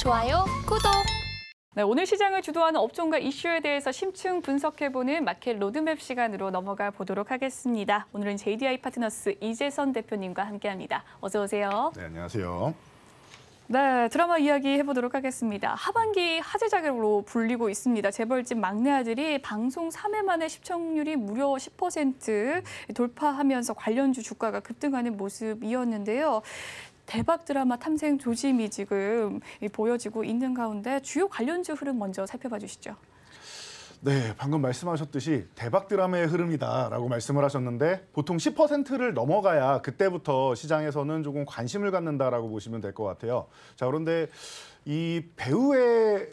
좋아요, 구독! 네, 오늘 시장을 주도하는 업종과 이슈에 대해서 심층 분석해보는 마켓 로드맵 시간으로 넘어가 보도록 하겠습니다. 오늘은 JDI 파트너스 이재선 대표님과 함께합니다. 어서 오세요. 네, 안녕하세요. 네, 드라마 이야기 해보도록 하겠습니다. 하반기 화제작으로 불리고 있습니다. 재벌집 막내 아들이 방송 3회 만에 시청률이 무려 10% 돌파하면서 관련주 주가가 급등하는 모습이었는데요. 대박 드라마 탐생 조짐이 지금 보여지고 있는 가운데 주요 관련주 흐름 먼저 살펴봐 주시죠. 네, 방금 말씀하셨듯이 대박 드라마의 흐름이다라고 말씀을 하셨는데 보통 10%를 넘어가야 그때부터 시장에서는 조금 관심을 갖는다라고 보시면 될 것 같아요. 자, 그런데 이 배우의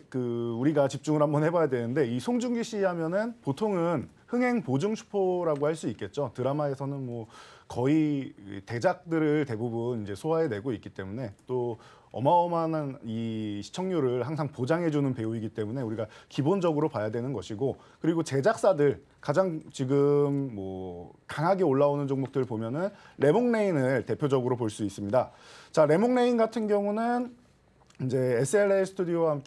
우리가 집중을 한번 해봐야 되는데 이 송중기 씨 하면은 보통은 흥행 보증 슈퍼라고 할 수 있겠죠. 드라마에서는 뭐 거의 대작들을 대부분 이제 소화해내고 있기 때문에 또 어마어마한 이 시청률을 항상 보장해주는 배우이기 때문에 우리가 기본적으로 봐야 되는 것이고, 그리고 제작사들 가장 지금 뭐 강하게 올라오는 종목들 보면은 레몽레인을 대표적으로 볼 수 있습니다. 자, 레몽레인 같은 경우는 이제 SLA 스튜디오와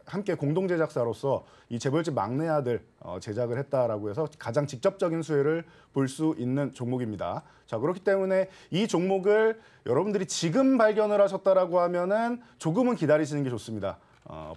함께 공동 제작사로서 이 재벌집 막내 아들 제작을 했다라고 해서 가장 직접적인 수혜를 볼 수 있는 종목입니다. 자, 그렇기 때문에 이 종목을 여러분들이 지금 발견을 하셨다라고 하면은 조금은 기다리시는 게 좋습니다.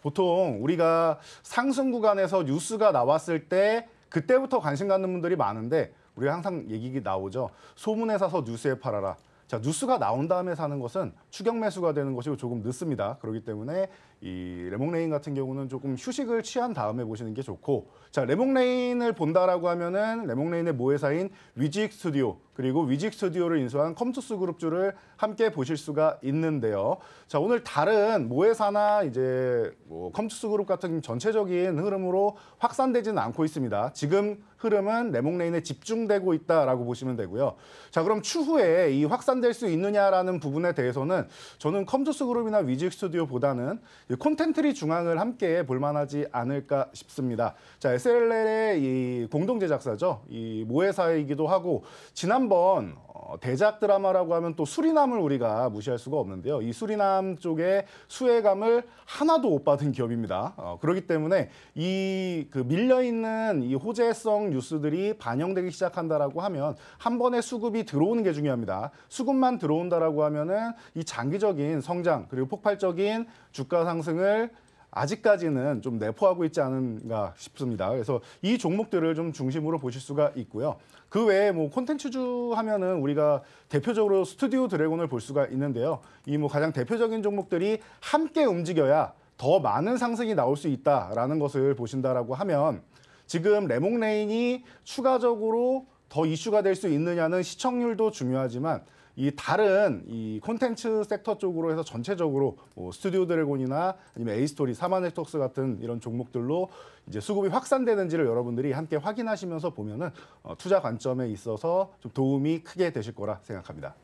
보통 우리가 상승 구간에서 뉴스가 나왔을 때 그때부터 관심 갖는 분들이 많은데 우리가 항상 얘기 나오죠. 소문에 사서 뉴스에 팔아라. 자, 뉴스가 나온 다음에 사는 것은 추격 매수가 되는 것이 조금 늦습니다. 그렇기 때문에 이 레몽레인 같은 경우는 조금 휴식을 취한 다음에 보시는 게 좋고, 자, 레몽레인을 본다라고 하면은 레몽레인의 모회사인 위직 스튜디오 그리고 위직 스튜디오를 인수한 컴투스 그룹주를 함께 보실 수가 있는데요. 자, 오늘 다른 모회사나 이제 뭐 컴투스 그룹 같은 전체적인 흐름으로 확산되지는 않고 있습니다. 지금 흐름은 레몽레인에 집중되고 있다라고 보시면 되고요. 자, 그럼 추후에 이 확산될 수 있느냐라는 부분에 대해서는 저는 컴투스 그룹이나 위직 스튜디오보다는 콘텐트리 중앙을 함께 볼만하지 않을까 싶습니다. 자, SLL의 이 공동 제작사죠. 이 모회사이기도 하고 지난번 대작 드라마라고 하면 또 수리남을 우리가 무시할 수가 없는데요. 이 수리남 쪽에 수혜감을 하나도 못 받은 기업입니다. 그렇기 때문에 이 밀려있는 이 호재성 뉴스들이 반영되기 시작한다라고 하면 한 번에 수급이 들어오는 게 중요합니다. 수급만 들어온다라고 하면은 이 장기적인 성장 그리고 폭발적인 주가 상승을 아직까지는 좀 내포하고 있지 않은가 싶습니다. 그래서 이 종목들을 좀 중심으로 보실 수가 있고요. 그 외에 뭐 콘텐츠주 하면은 우리가 대표적으로 스튜디오 드래곤을 볼 수가 있는데요. 이 뭐 가장 대표적인 종목들이 함께 움직여야 더 많은 상승이 나올 수 있다라는 것을 보신다라고 하면 지금 레몽레인이 추가적으로 더 이슈가 될 수 있느냐는 시청률도 중요하지만 이 다른 이 콘텐츠 섹터 쪽으로 해서 전체적으로 뭐 스튜디오 드래곤이나 아니면 에이스토리, 사마네트웍스 같은 이런 종목들로 이제 수급이 확산되는지를 여러분들이 함께 확인하시면서 보면은 투자 관점에 있어서 좀 도움이 크게 되실 거라 생각합니다.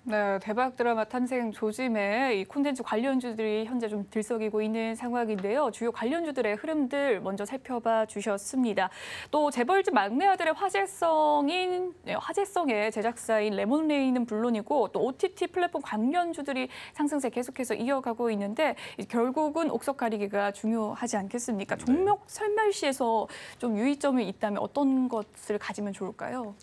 네, 대박 드라마 탐생 조짐의 이 콘텐츠 관련주들이 현재 좀 들썩이고 있는 상황인데요. 주요 관련주들의 흐름들 먼저 살펴봐 주셨습니다. 또 재벌집 막내 아들의 화제성의 제작사인 레몬레인은 물론이고 또 OTT 플랫폼 관련주들이 상승세 계속해서 이어가고 있는데 결국은 옥석 가리기가 중요하지 않겠습니까? 종목 설멸시에서 좀 유의점이 있다면 어떤 것을 가지면 좋을까요?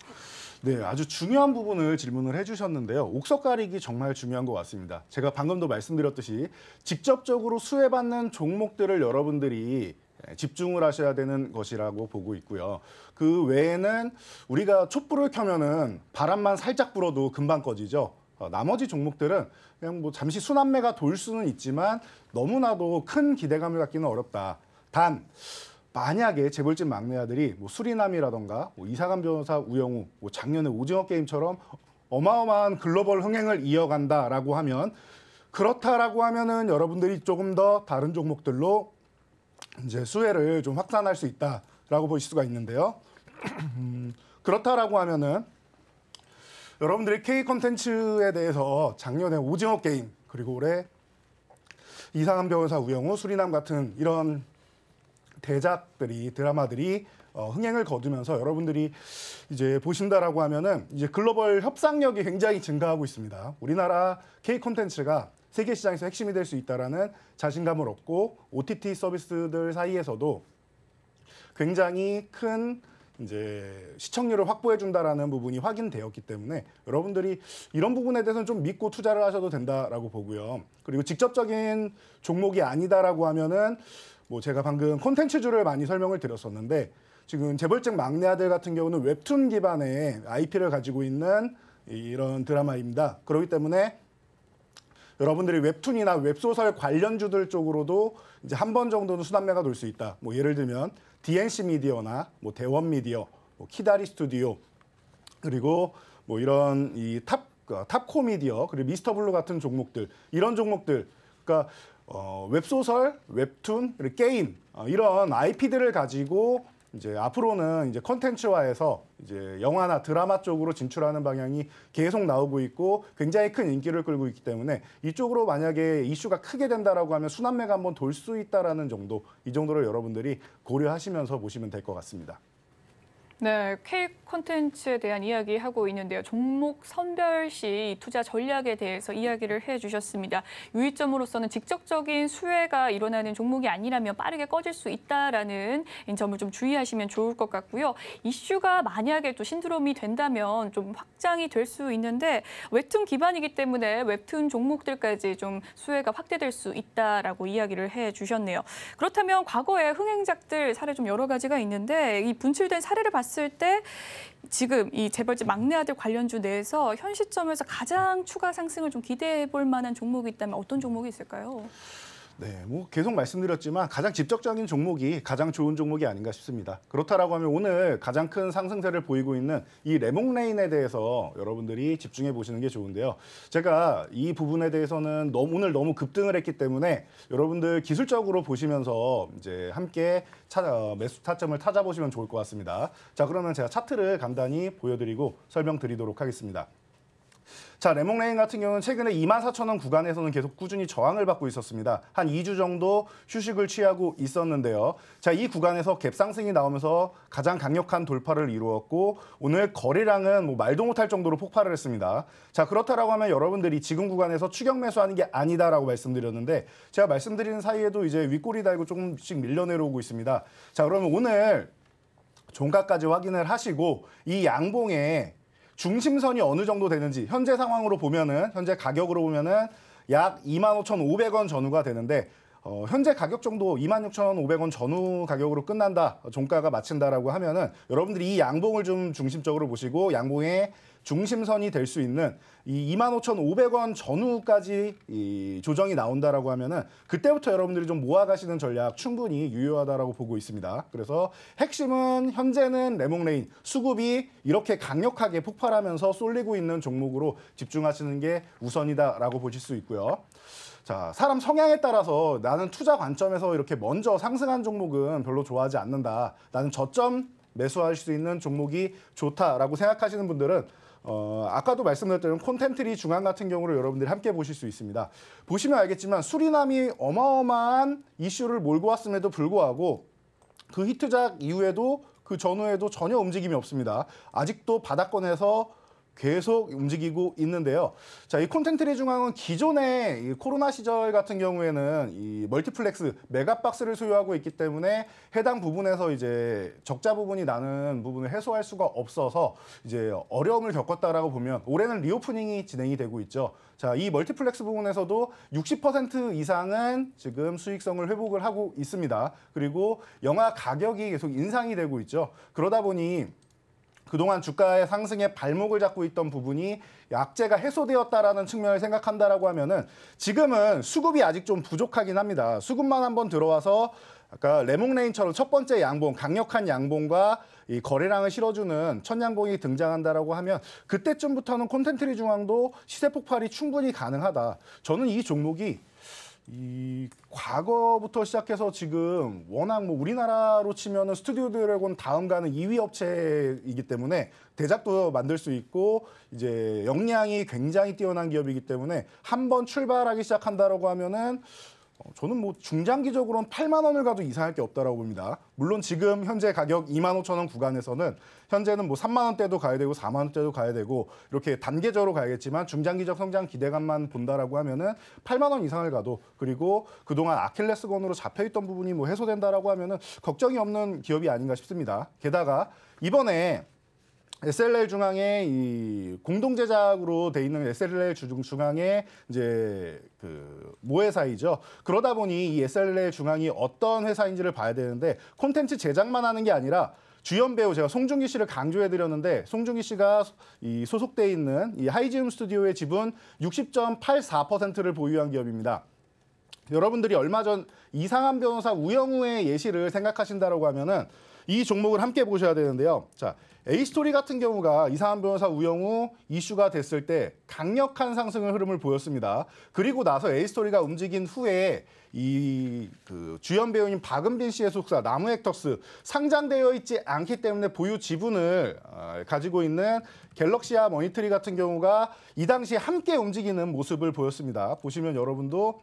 네, 아주 중요한 부분을 질문을 해주셨는데요. 옥석 가리기 정말 중요한 것 같습니다. 제가 방금도 말씀드렸듯이 직접적으로 수혜받는 종목들을 여러분들이 집중을 하셔야 되는 것이라고 보고 있고요. 그 외에는 우리가 촛불을 켜면은 바람만 살짝 불어도 금방 꺼지죠. 나머지 종목들은 그냥 뭐 잠시 순환매가 돌 수는 있지만 너무나도 큰 기대감을 갖기는 어렵다. 단 만약에 재벌집 막내 아들이 뭐 수리남이라던가 뭐 이사감 변호사 우영우, 뭐 작년에 오징어 게임처럼 어마어마한 글로벌 흥행을 이어간다라고 하면 그렇다라고 하면은 여러분들이 조금 더 다른 종목들로 이제 수혜를 좀 확산할 수 있다라고 보실 수가 있는데요. 그렇다라고 하면은 여러분들이 K 콘텐츠에 대해서 작년에 오징어 게임 그리고 올해 이상한 변호사 우영우, 수리남 같은 이런 대작들이 드라마들이 흥행을 거두면서 여러분들이 이제 보신다라고 하면은 이제 글로벌 협상력이 굉장히 증가하고 있습니다. 우리나라 K 콘텐츠가 세계 시장에서 핵심이 될 수 있다라는 자신감을 얻고 OTT 서비스들 사이에서도 굉장히 큰 이제 시청률을 확보해 준다라는 부분이 확인되었기 때문에 여러분들이 이런 부분에 대해서는 좀 믿고 투자를 하셔도 된다라고 보고요. 그리고 직접적인 종목이 아니다라고 하면은 뭐 제가 방금 콘텐츠주를 많이 설명을 드렸었는데 지금 재벌집 막내 아들 같은 경우는 웹툰 기반의 IP를 가지고 있는 이런 드라마입니다. 그렇기 때문에 여러분들이 웹툰이나 웹소설 관련주들 쪽으로도 이제 한 번 정도는 순환매가 돌 수 있다. 뭐 예를 들면 DNC 미디어나 뭐 대원 미디어, 뭐 키다리 스튜디오 그리고 뭐 이런 이 탑코 미디어 그리고 미스터 블루 같은 종목들 이런 종목들 그러니까 웹소설, 웹툰, 그리고 게임 이런 IP들을 가지고 이제 앞으로는 이제 컨텐츠화해서 이제 영화나 드라마 쪽으로 진출하는 방향이 계속 나오고 있고 굉장히 큰 인기를 끌고 있기 때문에 이쪽으로 만약에 이슈가 크게 된다라고 하면 순환매가 한번 돌 수 있다라는 정도 이 정도를 여러분들이 고려하시면서 보시면 될 것 같습니다. 네, K 콘텐츠에 대한 이야기 하고 있는데요. 종목 선별 시 투자 전략에 대해서 이야기를 해주셨습니다. 유의점으로서는 직접적인 수혜가 일어나는 종목이 아니라면 빠르게 꺼질 수 있다라는 점을 좀 주의하시면 좋을 것 같고요. 이슈가 만약에 또 신드롬이 된다면 좀 확장이 될 수 있는데 웹툰 기반이기 때문에 웹툰 종목들까지 좀 수혜가 확대될 수 있다라고 이야기를 해주셨네요. 그렇다면 과거의 흥행작들 사례 좀 여러 가지가 있는데 이 분출된 사례를 봤을 때 지금 이 재벌집 막내 아들 관련주 내에서 현 시점에서 가장 추가 상승을 좀 기대해 볼 만한 종목이 있다면 어떤 종목이 있을까요? 네, 뭐 계속 말씀드렸지만 가장 직접적인 종목이 가장 좋은 종목이 아닌가 싶습니다. 그렇다라고 하면 오늘 가장 큰 상승세를 보이고 있는 이 레몽레인에 대해서 여러분들이 집중해 보시는 게 좋은데요. 제가 이 부분에 대해서는 오늘 너무 급등을 했기 때문에 여러분들 기술적으로 보시면서 이제 함께 매수 타점을 찾아보시면 좋을 것 같습니다. 자, 그러면 제가 차트를 간단히 보여드리고 설명드리도록 하겠습니다. 자, 레몽레인 같은 경우는 최근에 24,000원 구간에서는 계속 꾸준히 저항을 받고 있었습니다. 한 2주 정도 휴식을 취하고 있었는데요. 자, 이 구간에서 갭 상승이 나오면서 가장 강력한 돌파를 이루었고 오늘 거래량은 뭐 말도 못할 정도로 폭발을 했습니다. 자, 그렇다라고 하면 여러분들이 지금 구간에서 추격 매수하는 게 아니다라고 말씀드렸는데 제가 말씀드리는 사이에도 이제 윗꼬리 달고 조금씩 밀려 내려오고 있습니다. 자, 그러면 오늘 종가까지 확인을 하시고 이 양봉에 중심선이 어느 정도 되는지 현재 상황으로 보면은 현재 가격으로 보면은 약 25,500원 전후가 되는데 현재 가격 정도 26,500원 전후 가격으로 끝난다. 종가가 마친다라고 하면은 여러분들이 이 양봉을 좀 중심적으로 보시고 양봉의 중심선이 될 수 있는 이 25,500원 전후까지 이 조정이 나온다라고 하면은 그때부터 여러분들이 좀 모아가시는 전략 충분히 유효하다라고 보고 있습니다. 그래서 핵심은 현재는 레몽레인 수급이 이렇게 강력하게 폭발하면서 쏠리고 있는 종목으로 집중하시는 게 우선이다라고 보실 수 있고요. 자, 사람 성향에 따라서 나는 투자 관점에서 이렇게 먼저 상승한 종목은 별로 좋아하지 않는다. 나는 저점 매수할 수 있는 종목이 좋다라고 생각하시는 분들은 아까도 말씀드렸던 콘텐트리 중앙 같은 경우를 여러분들이 함께 보실 수 있습니다. 보시면 알겠지만 수리남이 어마어마한 이슈를 몰고 왔음에도 불구하고 그 히트작 이후에도 그 전후에도 전혀 움직임이 없습니다. 아직도 바닥권에서 계속 움직이고 있는데요. 자, 이 콘텐트리 중앙은 기존의 이 코로나 시절 같은 경우에는 이 멀티플렉스 메가박스를 소유하고 있기 때문에 해당 부분에서 이제 적자 부분이 나는 부분을 해소할 수가 없어서 이제 어려움을 겪었다라고 보면 올해는 리오프닝이 진행이 되고 있죠. 자, 이 멀티플렉스 부분에서도 60% 이상은 지금 수익성을 회복을 하고 있습니다. 그리고 영화 가격이 계속 인상이 되고 있죠. 그러다 보니 그동안 주가의 상승에 발목을 잡고 있던 부분이 약재가 해소되었다라는 측면을 생각한다라고 하면은 지금은 수급이 아직 좀 부족하긴 합니다. 수급만 한번 들어와서 아까 레몽레인처럼 첫 번째 양봉, 강력한 양봉과 이 거래량을 실어주는 첫 양봉이 등장한다라고 하면 그때쯤부터는 콘텐트리 중앙도 시세 폭발이 충분히 가능하다. 저는 이 종목이 이 과거부터 시작해서 지금 워낙 뭐 우리나라로 치면은 스튜디오 드래곤 다음 가는 2위 업체이기 때문에 대작도 만들 수 있고 이제 역량이 굉장히 뛰어난 기업이기 때문에 한번 출발하기 시작한다라고 하면은 저는 뭐 중장기적으로는 8만 원을 가도 이상할 게 없다라고 봅니다. 물론 지금 현재 가격 2만 5천 원 구간에서는 현재는 뭐 3만 원대도 가야 되고 4만 원대도 가야 되고 이렇게 단계적으로 가야겠지만 중장기적 성장 기대감만 본다라고 하면은 8만 원 이상을 가도 그리고 그동안 아킬레스건으로 잡혀있던 부분이 뭐 해소된다라고 하면은 걱정이 없는 기업이 아닌가 싶습니다. 게다가 이번에 SLL 중앙에 이 공동 제작으로 돼 있는 SLL 중앙에 이제 그 모회사이죠. 그러다 보니 이 SLL 중앙이 어떤 회사인지를 봐야 되는데 콘텐츠 제작만 하는 게 아니라 주연 배우 제가 송중기 씨를 강조해 드렸는데 송중기 씨가 이 소속돼 있는 이 하이지움 스튜디오의 지분 60.84%를 보유한 기업입니다. 여러분들이 얼마 전 이상한 변호사 우영우의 예시를 생각하신다라고 하면은 이 종목을 함께 보셔야 되는데요. 자, A스토리 같은 경우가 이상한 변호사 우영우 이슈가 됐을 때 강력한 상승의 흐름을 보였습니다. 그리고 나서 A스토리가 움직인 후에 이 그 주연 배우인 박은빈 씨의 소속사 나무액터스 상장되어 있지 않기 때문에 보유 지분을 가지고 있는 갤럭시아 머니터리 같은 경우가 이 당시에 함께 움직이는 모습을 보였습니다. 보시면 여러분도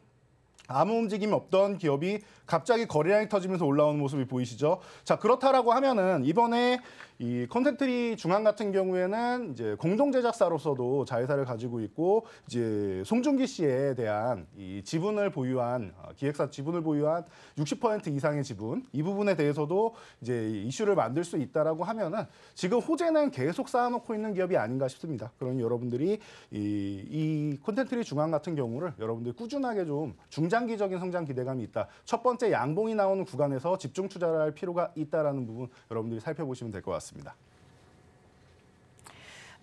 아무 움직임 없던 기업이 갑자기 거래량이 터지면서 올라오는 모습이 보이시죠? 자, 그렇다라고 하면은 이번에 이 컨텐트리 중앙 같은 경우에는 이제 공동 제작사로서도 자회사를 가지고 있고 이제 송중기 씨에 대한 이 지분을 보유한 기획사 지분을 보유한 60% 이상의 지분 이 부분에 대해서도 이제 이슈를 만들 수 있다라고 하면은 지금 호재는 계속 쌓아놓고 있는 기업이 아닌가 싶습니다. 그러니 여러분들이 이 컨텐트리 중앙 같은 경우를 여러분들이 꾸준하게 좀 중장기적인 성장 기대감이 있다. 첫 번째 양봉이 나오는 구간에서 집중 투자를 할 필요가 있다라는 부분 여러분들이 살펴보시면 될 것 같습니다.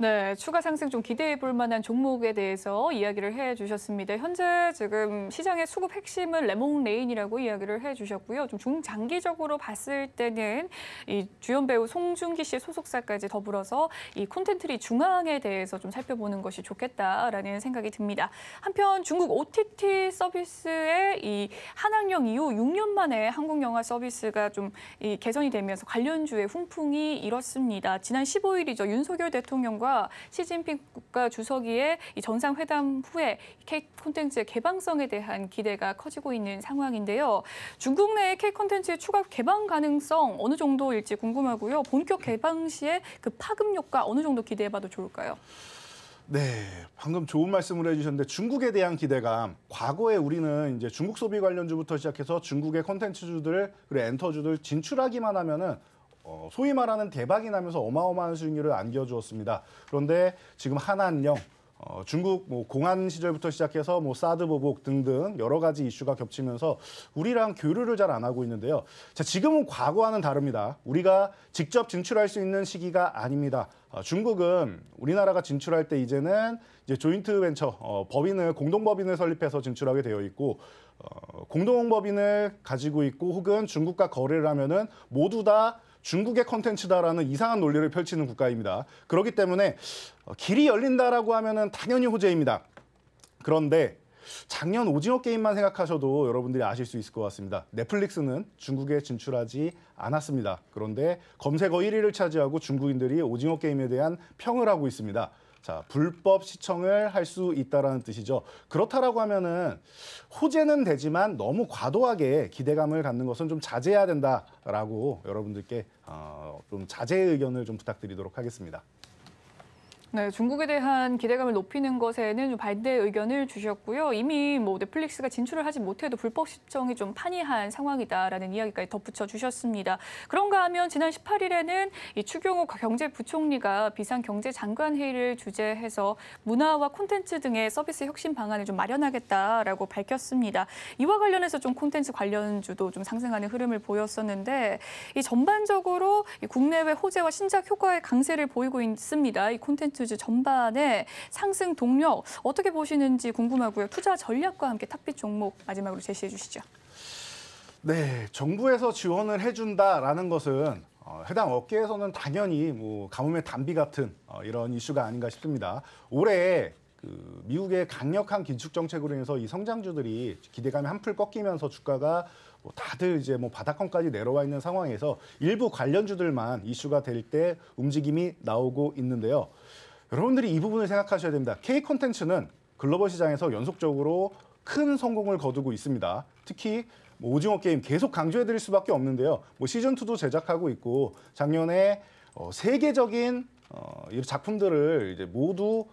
네, 추가 상승 좀 기대해 볼 만한 종목에 대해서 이야기를 해 주셨습니다. 현재 지금 시장의 수급 핵심은 레몬레인이라고 이야기를 해 주셨고요. 좀 중장기적으로 봤을 때는 이 주연 배우 송중기 씨 소속사까지 더불어서 이 콘텐트리 중앙에 대해서 좀 살펴보는 것이 좋겠다라는 생각이 듭니다. 한편 중국 OTT 서비스의 이 한학령 이후 6년 만에 한국 영화 서비스가 좀 이 개선이 되면서 관련주의 훈풍이 일었습니다. 지난 15일이죠. 윤석열 대통령과 시진핑 국가 주석의 이 정상회담 후에 K 콘텐츠의 개방성에 대한 기대가 커지고 있는 상황인데요. 중국 내의 K 콘텐츠의 추가 개방 가능성 어느 정도일지 궁금하고요. 본격 개방 시에 그 파급 효과 어느 정도 기대해봐도 좋을까요? 네, 방금 좋은 말씀을 해주셨는데 중국에 대한 기대감. 과거에 우리는 이제 중국 소비 관련주부터 시작해서 중국의 콘텐츠주들 그리고 엔터주들 진출하기만 하면은 소위 말하는 대박이 나면서 어마어마한 수익률을 안겨주었습니다. 그런데 지금 한한령, 중국 뭐 공안 시절부터 시작해서 뭐 사드 보복 등등 여러 가지 이슈가 겹치면서 우리랑 교류를 잘 안 하고 있는데요. 자, 지금은 과거와는 다릅니다. 우리가 직접 진출할 수 있는 시기가 아닙니다. 중국은 우리나라가 진출할 때 이제는 이제 조인트 벤처 법인을 공동 법인을 설립해서 진출하게 되어 있고 공동 법인을 가지고 있고 혹은 중국과 거래를 하면은 모두 다 중국의 컨텐츠다라는 이상한 논리를 펼치는 국가입니다. 그렇기 때문에 길이 열린다라고 하면은 당연히 호재입니다. 그런데 작년 오징어 게임만 생각하셔도 여러분들이 아실 수 있을 것 같습니다. 넷플릭스는 중국에 진출하지 않았습니다. 그런데 검색어 1위를 차지하고 중국인들이 오징어 게임에 대한 평을 하고 있습니다. 자, 불법 시청을 할 수 있다라는 뜻이죠. 그렇다라고 하면은 호재는 되지만 너무 과도하게 기대감을 갖는 것은 좀 자제해야 된다라고 여러분들께 좀 자제의 의견을 좀 부탁드리도록 하겠습니다. 네, 중국에 대한 기대감을 높이는 것에는 좀 반대 의견을 주셨고요. 이미 뭐 넷플릭스가 진출을 하지 못해도 불법 시청이 좀 판이한 상황이다라는 이야기까지 덧붙여 주셨습니다. 그런가 하면 지난 18일에는 이 추경호 경제부총리가 비상경제장관회의를 주재해서 문화와 콘텐츠 등의 서비스 혁신 방안을 좀 마련하겠다라고 밝혔습니다. 이와 관련해서 좀 콘텐츠 관련주도 좀 상승하는 흐름을 보였었는데 이 전반적으로 이 국내외 호재와 신작 효과의 강세를 보이고 있습니다. 이 콘텐츠 전반의 상승 동력 어떻게 보시는지 궁금하고요. 투자 전략과 함께 탑픽 종목 마지막으로 제시해 주시죠. 네, 정부에서 지원을 해준다라는 것은 해당 업계에서는 당연히 뭐 가뭄의 단비 같은 이런 이슈가 아닌가 싶습니다. 올해 그 미국의 강력한 긴축 정책으로 인해서 이 성장주들이 기대감이 한풀 꺾이면서 주가가 뭐 다들 이제 뭐 바닥권까지 내려와 있는 상황에서 일부 관련주들만 이슈가 될 때 움직임이 나오고 있는데요. 여러분들이 이 부분을 생각하셔야 됩니다. K 콘텐츠는 글로벌 시장에서 연속적으로 큰 성공을 거두고 있습니다. 특히 뭐 오징어 게임 계속 강조해드릴 수밖에 없는데요. 뭐 시즌 2도 제작하고 있고 작년에 세계적인 이 작품들을 이제 모두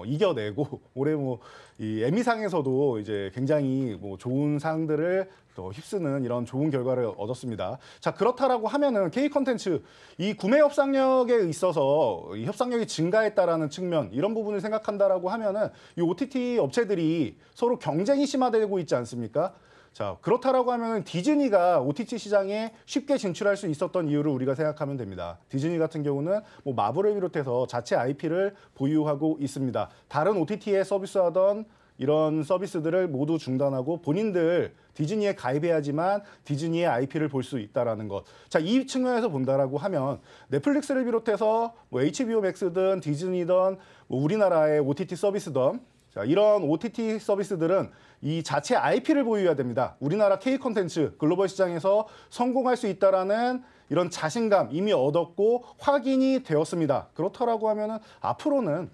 이겨내고 올해 뭐 이 에미상에서도 이제 굉장히 뭐 좋은 상들을 또 휩쓰는 이런 좋은 결과를 얻었습니다. 자, 그렇다라고 하면은 K 콘텐츠 이 구매 협상력에 있어서 이 협상력이 증가했다라는 측면 이런 부분을 생각한다라고 하면은 이 OTT 업체들이 서로 경쟁이 심화되고 있지 않습니까? 자, 그렇다라고 하면 디즈니가 OTT 시장에 쉽게 진출할 수 있었던 이유를 우리가 생각하면 됩니다. 디즈니 같은 경우는 뭐 마블을 비롯해서 자체 IP를 보유하고 있습니다. 다른 OTT에 서비스하던 이런 서비스들을 모두 중단하고 본인들 디즈니에 가입해야지만 디즈니의 IP를 볼 수 있다라는 것. 자, 이 측면에서 본다라고 하면 넷플릭스를 비롯해서 뭐 HBO 맥스든 디즈니든 뭐 우리나라의 OTT 서비스든 자, 이런 OTT 서비스들은 이 자체 IP를 보유해야 됩니다. 우리나라 K 콘텐츠 글로벌 시장에서 성공할 수 있다라는 이런 자신감 이미 얻었고 확인이 되었습니다. 그렇다라고 하면은 앞으로는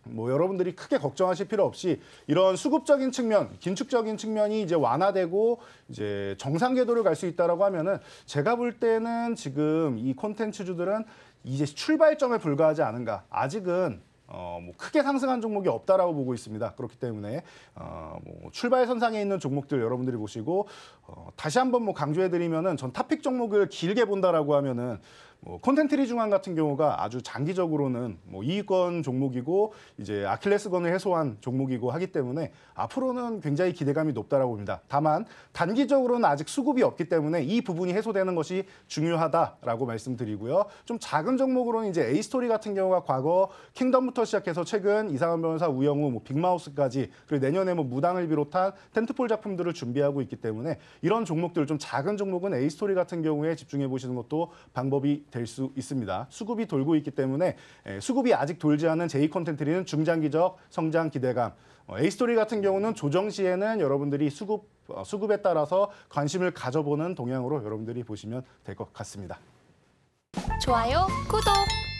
뭐 여러분들이 크게 걱정하실 필요 없이 이런 수급적인 측면, 긴축적인 측면이 이제 완화되고 이제 정상 궤도를 갈 수 있다라고 하면은 제가 볼 때는 지금 이 콘텐츠주들은 이제 출발점에 불과하지 않은가. 아직은 뭐 크게 상승한 종목이 없다라고 보고 있습니다. 그렇기 때문에 뭐 출발선상에 있는 종목들 여러분들이 보시고 다시 한번 뭐 강조해드리면은 전 탑픽 종목을 길게 본다라고 하면은 뭐 콘텐트리 중앙 같은 경우가 아주 장기적으로는 뭐 이익권 종목이고 이제 아킬레스건을 해소한 종목이고 하기 때문에 앞으로는 굉장히 기대감이 높다라고 봅니다. 다만 단기적으로는 아직 수급이 없기 때문에 이 부분이 해소되는 것이 중요하다라고 말씀드리고요. 좀 작은 종목으로는 이제 A스토리 같은 경우가 과거 킹덤부터 시작해서 최근 이상한 변호사 우영우, 뭐 빅마우스까지 그리고 내년에 뭐 무당을 비롯한 텐트폴 작품들을 준비하고 있기 때문에 이런 종목들 좀 작은 종목은 A스토리 같은 경우에 집중해 보시는 것도 방법이 될 수 있습니다. 수급이 돌고 있기 때문에 수급이 아직 돌지 않은 J 콘텐츠는 중장기적 성장 기대감. A스토리 같은 경우는 조정 시에는 여러분들이 수급에 따라서 관심을 가져보는 동향으로 여러분들이 보시면 될 것 같습니다. 좋아요, 구독!